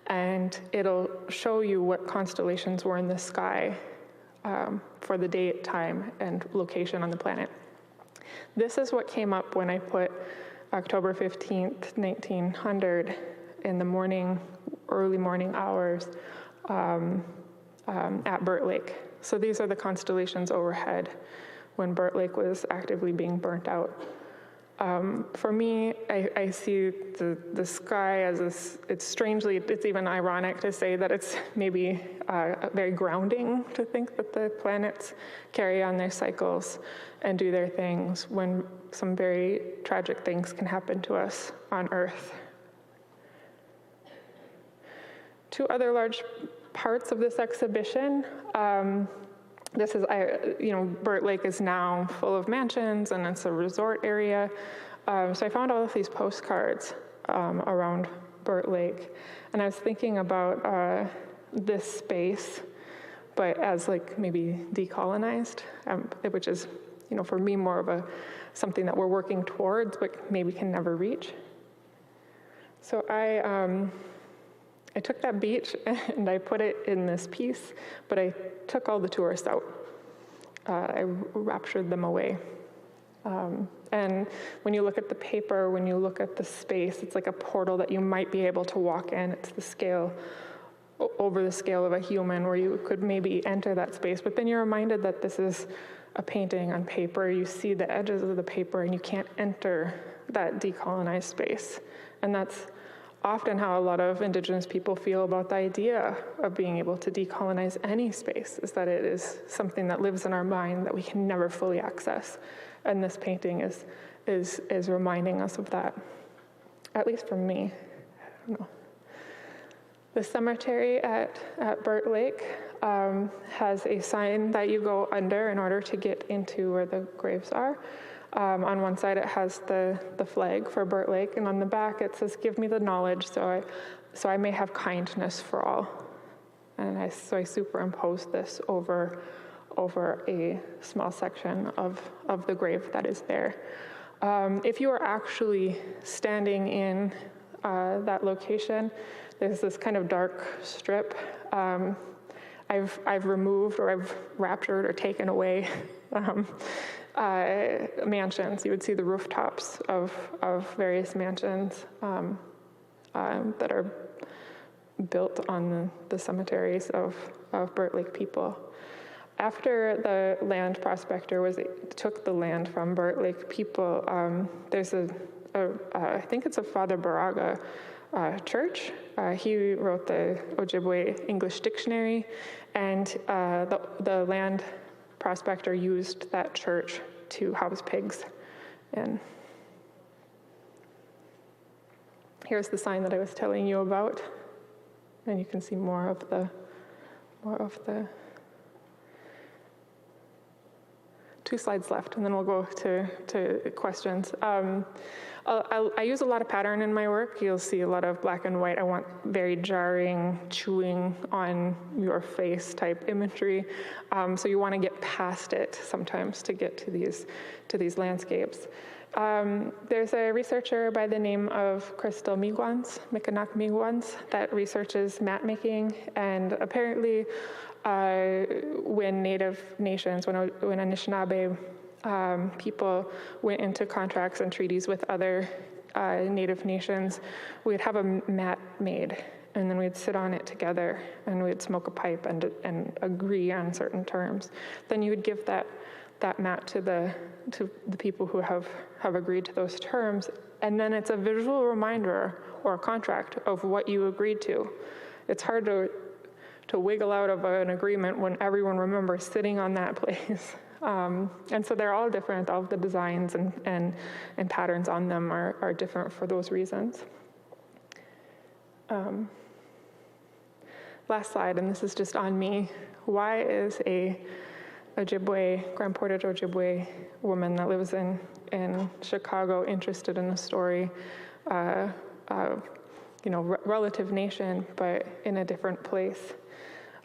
and it'll show you what constellations were in the sky for the date, time, and location on the planet. This is what came up when I put October 15th, 1900 in the morning, early morning hours at Burt Lake. So these are the constellations overhead when Burt Lake was actively being burnt out. For me, I see the sky as it's even ironic to say that it's maybe very grounding to think that the planets carry on their cycles and do their things when some very tragic things can happen to us on Earth. Two other large parts of this exhibition. Burt Lake is now full of mansions and it's a resort area. So I found all of these postcards around Burt Lake. And I was thinking about this space, but as maybe decolonized, which is, for me more of something that we're working towards, but maybe can never reach. So I took that beach and I put it in this piece, but I took all the tourists out. I raptured them away. And when you look at the paper, when you look at the space, it's like a portal that you might be able to walk in. It's the scale, over the scale of a human, where you could maybe enter that space. But then you're reminded that this is a painting on paper. You see the edges of the paper and you can't enter that decolonized space. And that's often how a lot of Indigenous people feel about the idea of being able to decolonize any space, is that it is something that lives in our mind that we can never fully access. And this painting is reminding us of that, at least for me. I don't know. The cemetery at Burt Lake has a sign that you go under in order to get into where the graves are. On one side, it has the flag for Burt Lake, and on the back, it says, "Give me the knowledge so I may have kindness for all." And so I superimposed this over a small section of the grave that is there. If you are actually standing in that location, there's this kind of dark strip. I've removed or I've raptured or taken away mansions. You would see the rooftops of various mansions that are built on the cemeteries of Burt Lake people. After the land prospector took the land from Burt Lake people, there's I think it's a Father Baraga church. He wrote the Ojibwe English Dictionary, and the land prospector used that church to house pigs. And here's the sign that I was telling you about, and you can see more of the 2 slides left, and then we'll go to questions. I use a lot of pattern in my work. You'll see a lot of black and white. I want very jarring, chewing on your face type imagery. So you want to get past it sometimes to get to these landscapes. There's a researcher by the name of Crystal Miigwans, that researches mat making, and apparently when Native nations, when Anishinaabe people went into contracts and treaties with other Native nations, we'd have a mat made, and then we'd sit on it together, and we'd smoke a pipe and agree on certain terms. Then you would give that that map to the people who have agreed to those terms. And then it's a visual reminder or a contract of what you agreed to. It's hard to wiggle out of an agreement when everyone remembers sitting on that place. And so they're all different. All of the designs and patterns on them are different for those reasons. Last slide, and this is just on me. Why is a Ojibwe, Grand Portage Ojibwe woman that lives in Chicago interested in the story, relative nation, but in a different place?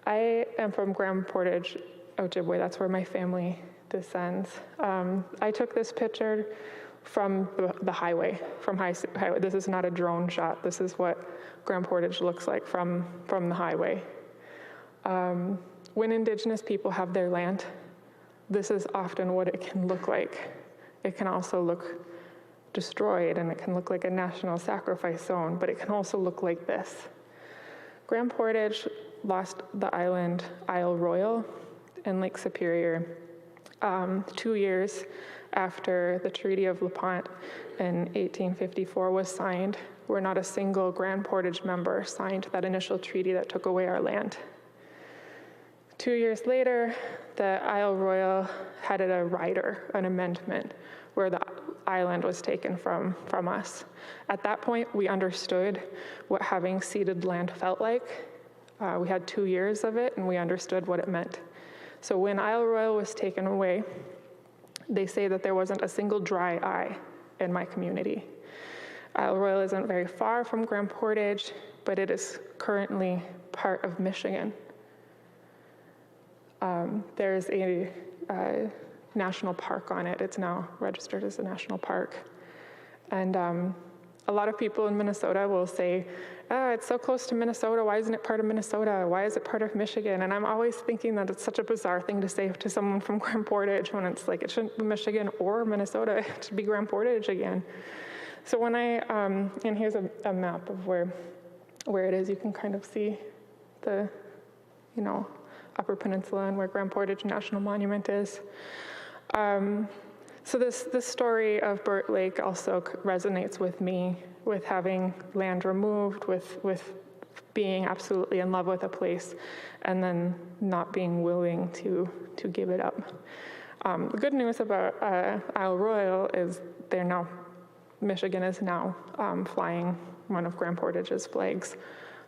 I am from Grand Portage Ojibwe. That's where my family descends. I took this picture from the highway, from highway. This is not a drone shot. This is what Grand Portage looks like from the highway. When Indigenous people have their land, this is often what it can look like. It can also look destroyed, and it can look like a national sacrifice zone, but it can also look like this. Grand Portage lost the island Isle Royale in Lake Superior 2 years after the Treaty of La Pont in 1854 was signed, where not a single Grand Portage member signed that initial treaty that took away our land. 2 years later, the Isle Royale had a rider, an amendment, where the island was taken from us. At that point, we understood what having ceded land felt like. We had 2 years of it, and we understood what it meant. So when Isle Royale was taken away, they say that there wasn't a single dry eye in my community. Isle Royale isn't very far from Grand Portage, but it is currently part of Michigan. There's a national park on it. It's now registered as a national park. And a lot of people in Minnesota will say, it's so close to Minnesota, why isn't it part of Minnesota? Why is it part of Michigan? And I'm always thinking that it's such a bizarre thing to say to someone from Grand Portage when it's like, it shouldn't be Michigan or Minnesota, it should be Grand Portage again. So when and here's a map of where it is. You can kind of see the, Upper Peninsula and where Grand Portage National Monument is. So this story of Burt Lake also resonates with me, with having land removed, with being absolutely in love with a place, and then not being willing to give it up. The good news about Isle Royale is Michigan is now flying one of Grand Portage's flags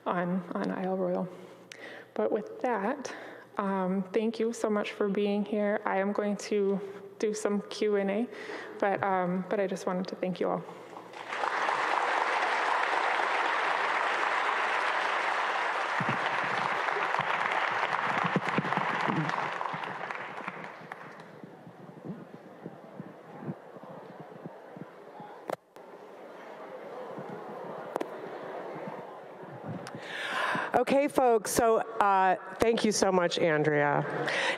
on Isle Royale. But with that, thank you so much for being here. I am going to do some Q&A, but I just wanted to thank you all. Okay, folks, so thank you so much, Andrea.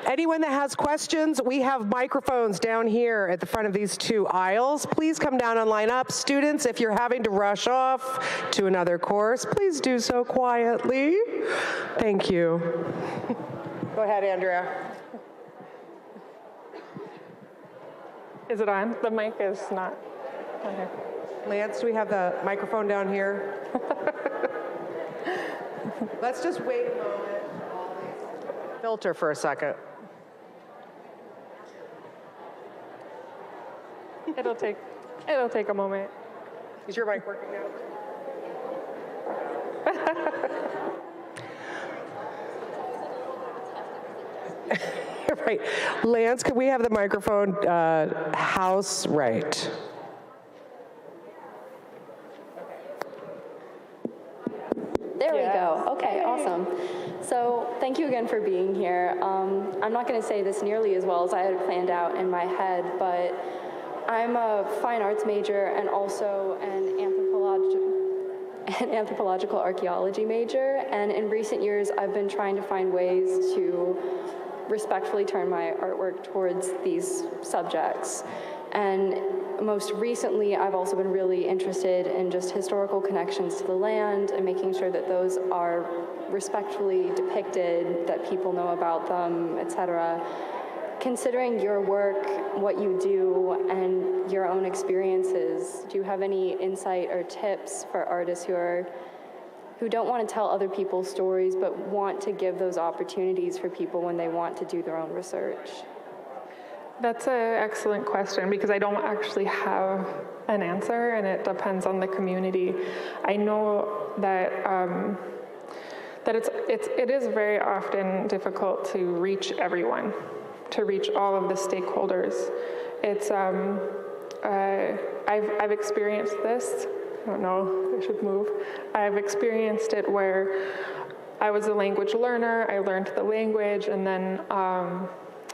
Anyone that has questions, we have microphones down here at the front of these two aisles. Please come down and line up. Students, if you're having to rush off to another course, please do so quietly. Thank you. Go ahead, Andrea. Is it on? The mic is not. Okay. Lance, do we have the microphone down here? Let's just wait a moment. Filter for a second. It'll take a moment. Is your mic working now? Right. Lance, could we have the microphone house right? There we go. Okay, awesome. So thank you again for being here. I'm not going to say this nearly as well as I had planned out in my head, but I'm a fine arts major and also an anthropological archaeology major. And in recent years, I've been trying to find ways to respectfully turn my artwork towards these subjects. And most recently, I've also been really interested in just historical connections to the land and making sure that those are respectfully depicted, that people know about them, etc. considering your work, what you do, and your own experiences, do you have any insight or tips for artists who don't want to tell other people's stories but want to give those opportunities for people when they want to do their own research? That's an excellent question because I don't actually have an answer, and it depends on the community. I know that it is very often difficult to reach everyone, to reach all of the stakeholders. It's I've experienced this. I don't know, I should move. I've experienced it where I was a language learner, I learned the language, and then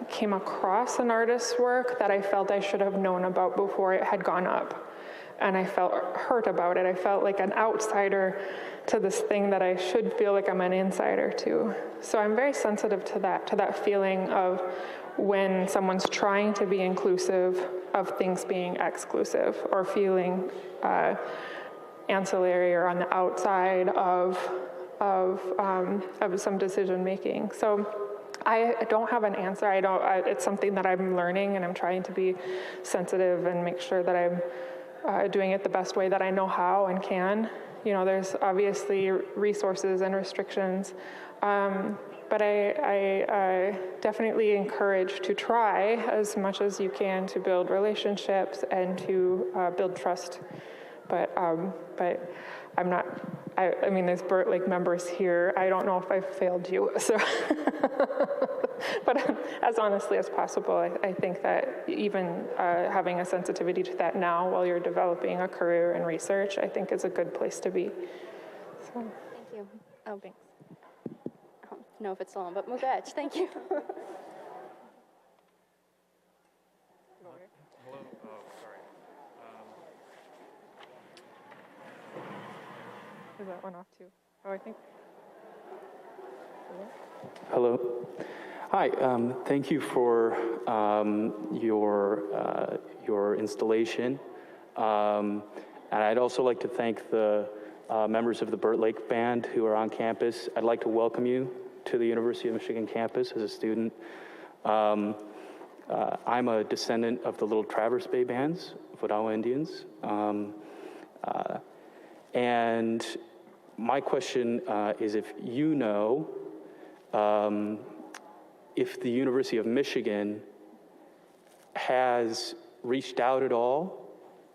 came across an artist's work that I felt I should have known about before it had gone up. And I felt hurt about it. I felt like an outsider to this thing that I should feel like I'm an insider to. So I'm very sensitive to that feeling of when someone's trying to be inclusive of things being exclusive or feeling ancillary or on the outside of some decision making. So I don't have an answer. It's something that I'm learning, and I'm trying to be sensitive and make sure that I'm doing it the best way that I know how and can. You know, there's obviously resources and restrictions, but I definitely encourage to try as much as you can to build relationships and to build trust. But I'm not. I mean, there's Burt Lake members here. I don't know if I've failed you, so. But as honestly as possible, I think that even having a sensitivity to that now while you're developing a career in research, I think is a good place to be. So. Thank you. Oh, thanks. I don't know if it's still on, but Mugaj, thank you. Hello. Oh, sorry. Is that one off too? Oh, I think. Hello. Hi. Thank you for your installation, and I'd also like to thank the members of the Burt Lake Band who are on campus. I'd like to welcome you to the University of Michigan campus as a student. I'm a descendant of the Little Traverse Bay Bands, Vodala Indians, and my question is if you know if the University of Michigan has reached out at all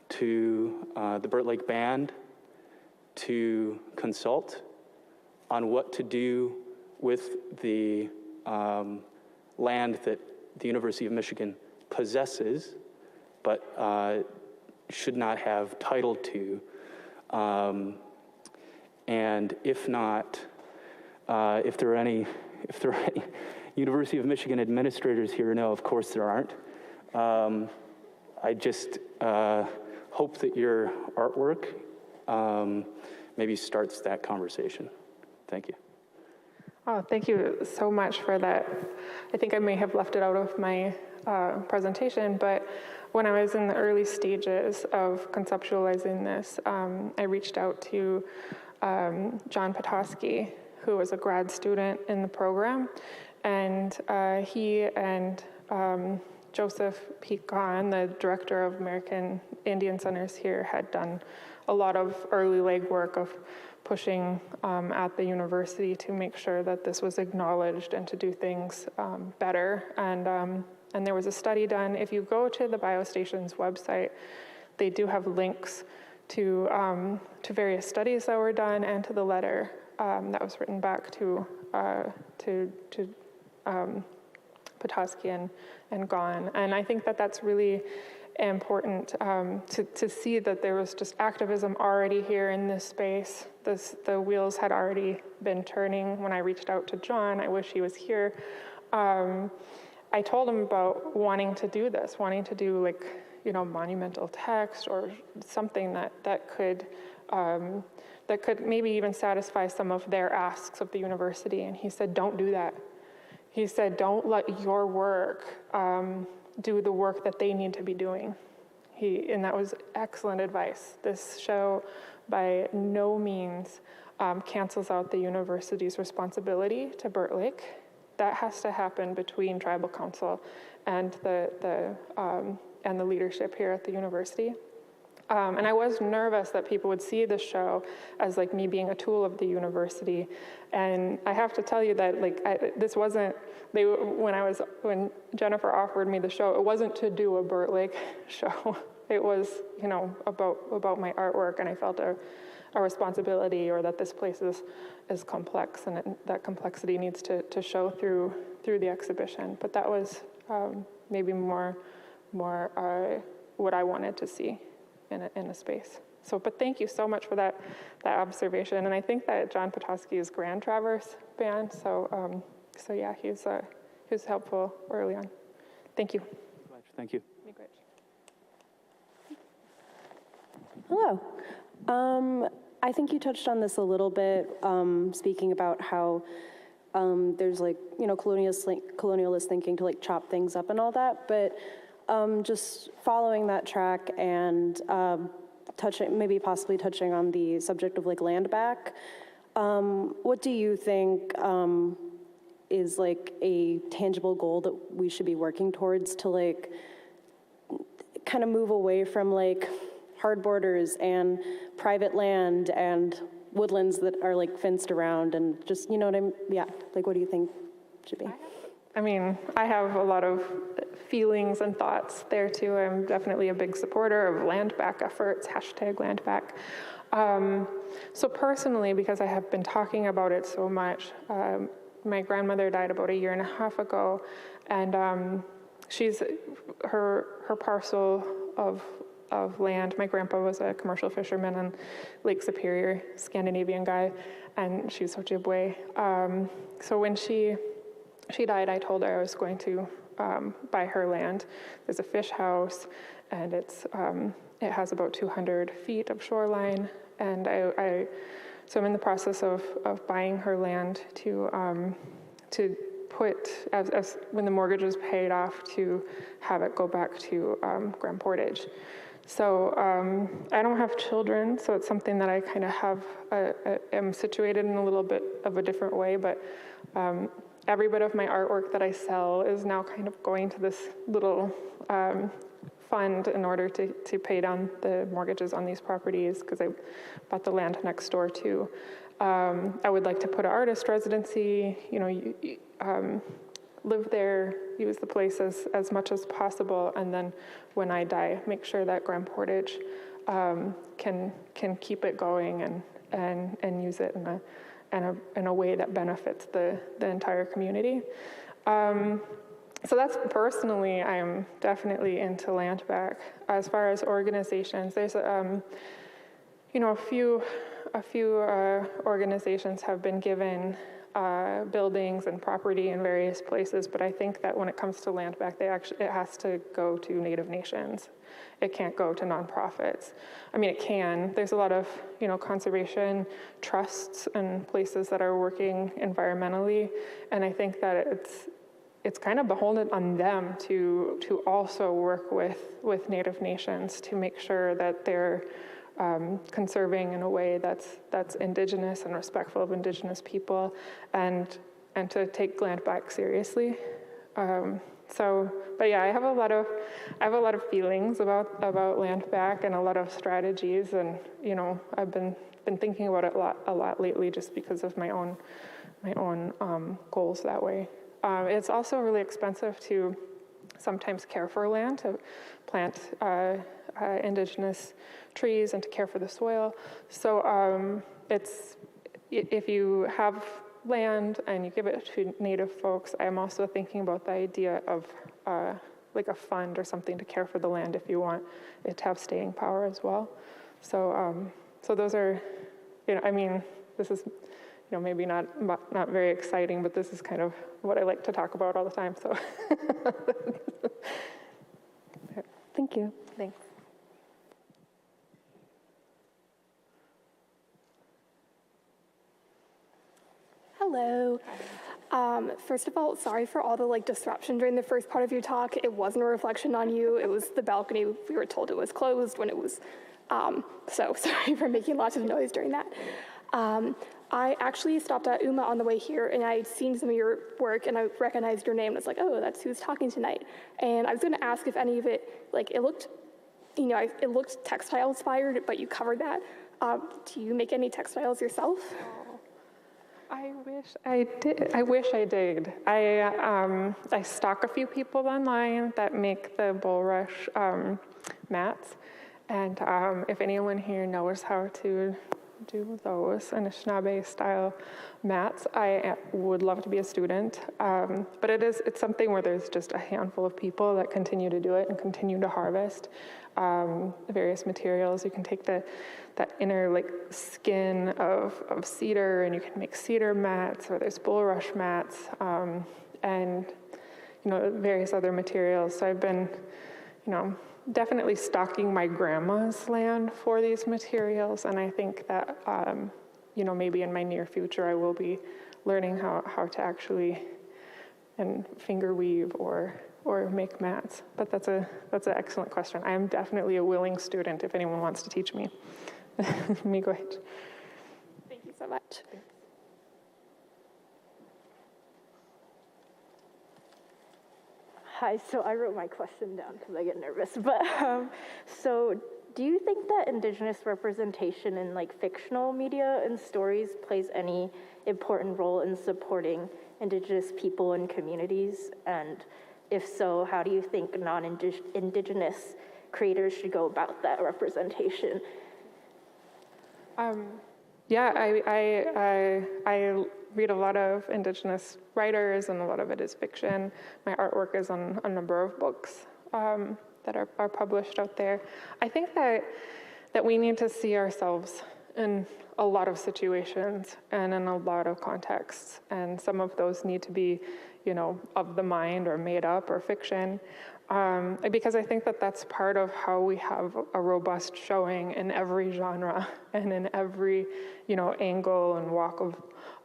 to the Burt Lake Band to consult on what to do with the land that the University of Michigan possesses but should not have title to. And if not, if there are any University of Michigan administrators here, no, of course there aren't. I just hope that your artwork maybe starts that conversation. Thank you. Oh, thank you so much for that. I think I may have left it out of my presentation, but when I was in the early stages of conceptualizing this, I reached out to John Petoskey, who was a grad student in the program, and he and Joseph Pecan, the director of American Indian Centers here, had done a lot of early legwork of pushing at the university to make sure that this was acknowledged and to do things better. And there was a study done. If you go to the BioStations website, they do have links to various studies that were done and to the letter that was written back to Petoskey and Gone. And I think that that's really important to see that there was just activism already here in this space. The wheels had already been turning when I reached out to John. I wish he was here. I told him about wanting to do this, wanting to do like, monumental text or something that could maybe even satisfy some of their asks of the university. And he said, don't do that. He said, don't let your work do the work that they need to be doing. And that was excellent advice. This show by no means cancels out the university's responsibility to Burt Lake. that has to happen between tribal council and the leadership here at the university. And I was nervous that people would see the show as like me being a tool of the university. And I have to tell you that this wasn't, when Jennifer offered me the show, it wasn't to do a Burt Lake show. It was, about my artwork, and I felt a responsibility, or that this place is complex, and that complexity needs to show through the exhibition. But that was maybe more what I wanted to see in a space. So, but thank you so much for that observation. And I think that John Potosky is Grand Traverse band. So, yeah, he was helpful early on. Thank you. Thank you. Hello. I think you touched on this a little bit, speaking about how there's colonialist thinking to chop things up and all that, but just following that track and possibly touching on the subject of land back, what do you think is a tangible goal that we should be working towards to kind of move away from hard borders and private land and woodlands that are fenced around, and just, what do you think should be? I mean, I have a lot of feelings and thoughts there too. I'm definitely a big supporter of land back efforts, #landback. So personally, because I have been talking about it so much, my grandmother died about 1.5 years ago, and her parcel of land. My grandpa was a commercial fisherman on Lake Superior, Scandinavian guy, and she's Ojibwe. So when she died, I told her I was going to buy her land. There's a fish house, and it has about 200 feet of shoreline, and so I'm in the process of buying her land to put, as when the mortgage is paid off, to have it go back to Grand Portage. So I don't have children, so it's something that I kind of am situated in a little bit of a different way, but every bit of my artwork that I sell is now kind of going to this little fund in order to pay down the mortgages on these properties, because I bought the land next door too. I would like to put an artist residency, live there, use the place as much as possible, and then when I die, make sure that Grand Portage can keep it going and use it in a way that benefits the entire community. So that's personally, I'm definitely into land back. As far as organizations, there's a few organizations have been given buildings and property in various places, but I think that when it comes to land back, it has to go to Native Nations. It can't go to nonprofits. I mean, it can. There's a lot of, conservation trusts and places that are working environmentally, and I think that it's kind of beholden on them to also work with Native Nations to make sure that they're conserving in a way that's Indigenous and respectful of Indigenous people, and to take land back seriously. But yeah, I have a lot of feelings about land back and a lot of strategies, and I've been thinking about it a lot lately, just because of my own goals that way. It's also really expensive to sometimes care for land, to plant Indigenous trees and to care for the soil. So if you have land and you give it to Native folks, I'm also thinking about the idea of like a fund or something to care for the land if you want it to have staying power as well. So those are, this is, maybe not very exciting, but this is kind of what I like to talk about all the time. So Thank you. Thanks. Hello. First of all, sorry for all the disruption during the first part of your talk. It wasn't a reflection on you. It was the balcony. We were told it was closed when it was, so sorry for making lots of noise during that. I actually stopped at UMA on the way here, and I'd seen some of your work, and I recognized your name, and it's like, oh, that's who's talking tonight. And I was going to ask if any of it, like, it looked, you know, it looked textile inspired, but you covered that. Do you make any textiles yourself? I wish I did. I stalk a few people online that make the bulrush mats, and if anyone here knows how to do those Anishinaabe style mats, I would love to be a student. But it's something where there's just a handful of people that continue to do it and continue to harvest the various materials. You can take that inner like skin of cedar, and you can make cedar mats, or there's bulrush mats, and various other materials. So I've been, definitely stocking my grandma's land for these materials, and I think that maybe in my near future I will be learning how to actually finger weave or make mats. But that's an excellent question. I am definitely a willing student if anyone wants to teach me. Miigwech. Thank you so much. Hi, so I wrote my question down because I get nervous, but so do you think that Indigenous representation in like fictional media and stories plays any important role in supporting Indigenous people and communities? And if so, how do you think non-Indigenous creators should go about that representation? Yeah, I read a lot of Indigenous writers, and a lot of it is fiction. My artwork is on a number of books that are published out there. I think that we need to see ourselves in a lot of situations and in a lot of contexts, and some of those need to be, of the mind or made up or fiction. Because I think that that's part of how we have a robust showing in every genre and in every, angle and walk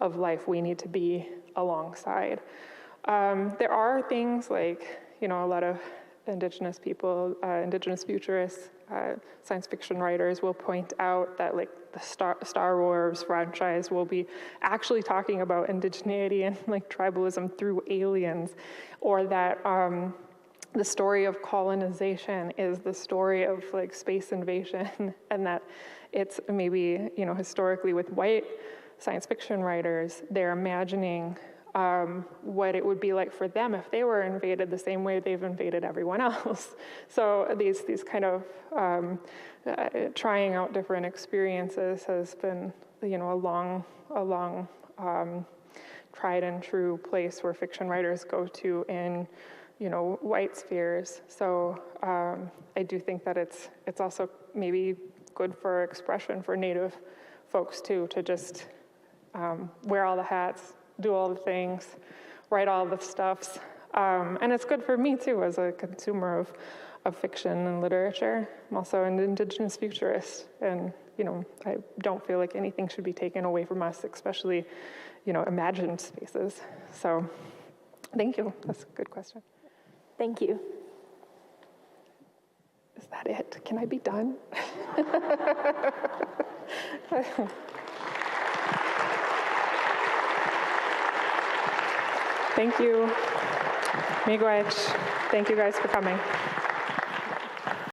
of life we need to be alongside. There are things like, a lot of Indigenous people, Indigenous futurists, science fiction writers will point out that like the Star Wars franchise will be actually talking about indigeneity and like tribalism through aliens, or that the story of colonization is the story of like space invasion, and that it's maybe, historically with white science fiction writers, they're imagining what it would be like for them if they were invaded the same way they've invaded everyone else. So these kind of trying out different experiences has been, a long tried and true place where fiction writers go to in white spheres. So I do think that it's also maybe good for expression for Native folks too, to just wear all the hats, do all the things, write all the stuffs. And it's good for me too as a consumer of fiction and literature. I'm also an Indigenous futurist, and I don't feel like anything should be taken away from us, especially imagined spaces. So thank you. That's a good question. Thank you. Is that it? Can I be done? Thank you. Miigwech. Thank you guys for coming.